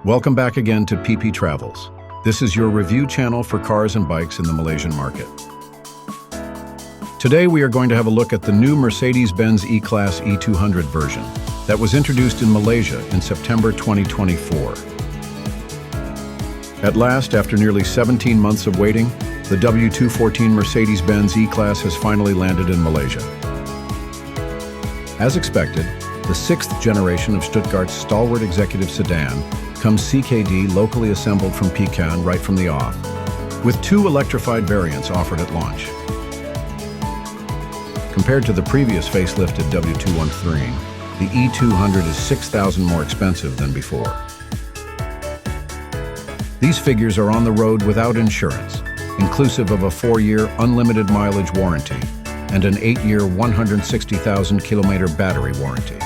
Welcome back again to PP Travels. This is your review channel for cars and bikes in the Malaysian market. Today we are going to have a look at the new Mercedes-Benz E-Class E200 version that was introduced in Malaysia in September 2024. At last, after nearly 17 months of waiting, the W214 Mercedes-Benz E-Class has finally landed in Malaysia. As expected, the sixth generation of Stuttgart's stalwart executive sedan comes CKD locally assembled from Pekan right from the off, with two electrified variants offered at launch. Compared to the previous facelifted W214, the E200 is 6,000 more expensive than before. These figures are on the road without insurance, inclusive of a 4-year unlimited mileage warranty and an 8-year 160,000-kilometer battery warranty.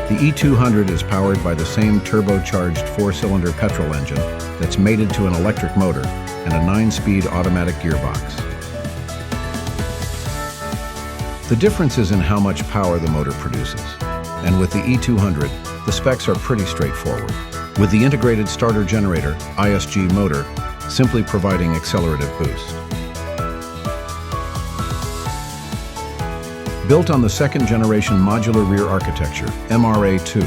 The E200 is powered by the same turbocharged 4-cylinder petrol engine that's mated to an electric motor and a 9-speed automatic gearbox. The difference is in how much power the motor produces. And with the E200, the specs are pretty straightforward, with the integrated starter generator, ISG motor, simply providing accelerative boost. Built on the second-generation modular rear architecture, MRA2,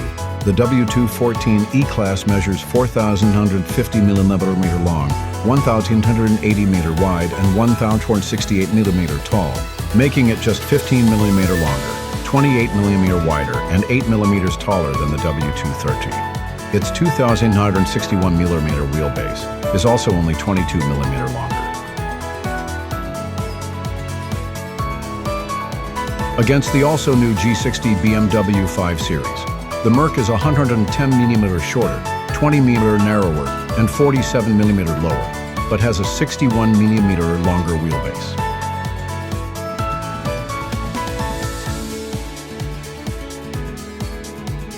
the W214 E-Class measures 4,150 mm long, 1,180 m wide, and 1,268 mm tall, making it just 15 mm longer, 28 mm wider, and 8 mm taller than the W213. Its 2,961 mm wheelbase is also only 22 mm longer. Against the also new G60 BMW 5 Series, the Merc is 110 mm shorter, 20 mm narrower, and 47 mm lower, but has a 61 mm longer wheelbase.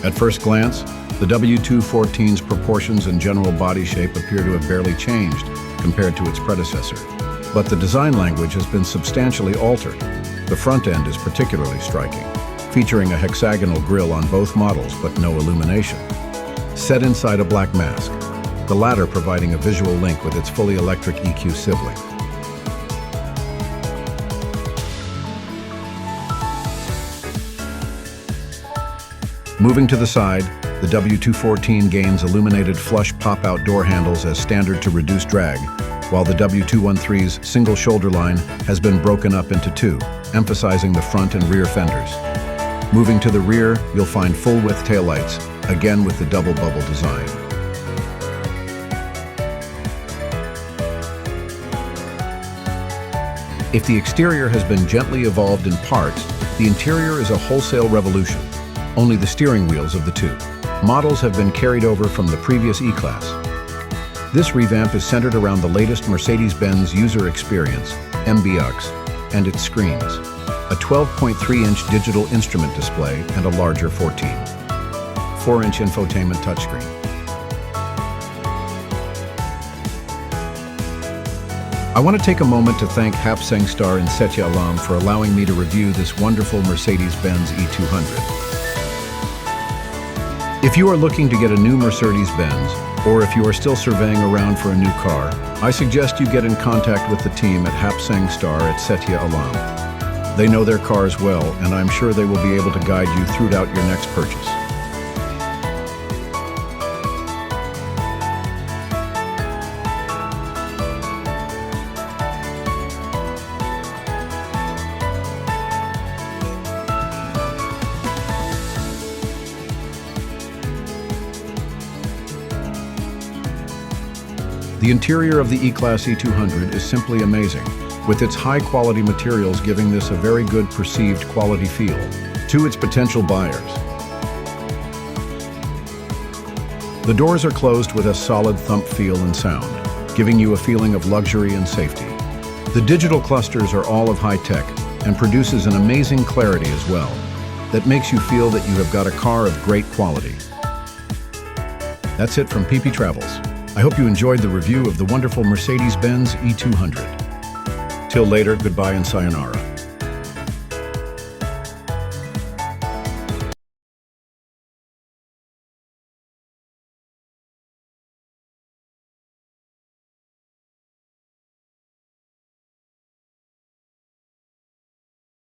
At first glance, the W214's proportions and general body shape appear to have barely changed compared to its predecessor, but the design language has been substantially altered. The front end is particularly striking, featuring a hexagonal grille on both models but no illumination, set inside a black mask, the latter providing a visual link with its fully electric EQ sibling. Moving to the side, the W214 gains illuminated flush pop-out door handles as standard to reduce drag, while the W213's single shoulder line has been broken up into two, emphasizing the front and rear fenders. Moving to the rear, you'll find full-width taillights, again with the double bubble design. If the exterior has been gently evolved in parts, the interior is a wholesale revolution. Only the steering wheels of the two models have been carried over from the previous E-Class. This revamp is centered around the latest Mercedes-Benz user experience, MBUX, and its screens, a 12.3-inch digital instrument display and a larger 14.4-inch infotainment touchscreen. I want to take a moment to thank Hap Sengstar and Setia Alam for allowing me to review this wonderful Mercedes-Benz E200. If you are looking to get a new Mercedes-Benz, or if you are still surveying around for a new car, I suggest you get in contact with the team at Hap Sengstar at Setia Alam. They know their cars well, and I'm sure they will be able to guide you throughout your next purchase. The interior of the E-Class E200 is simply amazing, with its high-quality materials giving this a very good perceived quality feel to its potential buyers. The doors are closed with a solid thump feel and sound, giving you a feeling of luxury and safety. The digital clusters are all of high-tech and produces an amazing clarity as well, that makes you feel that you have got a car of great quality. That's it from PP Travels. I hope you enjoyed the review of the wonderful Mercedes-Benz E200. Till later, goodbye and sayonara.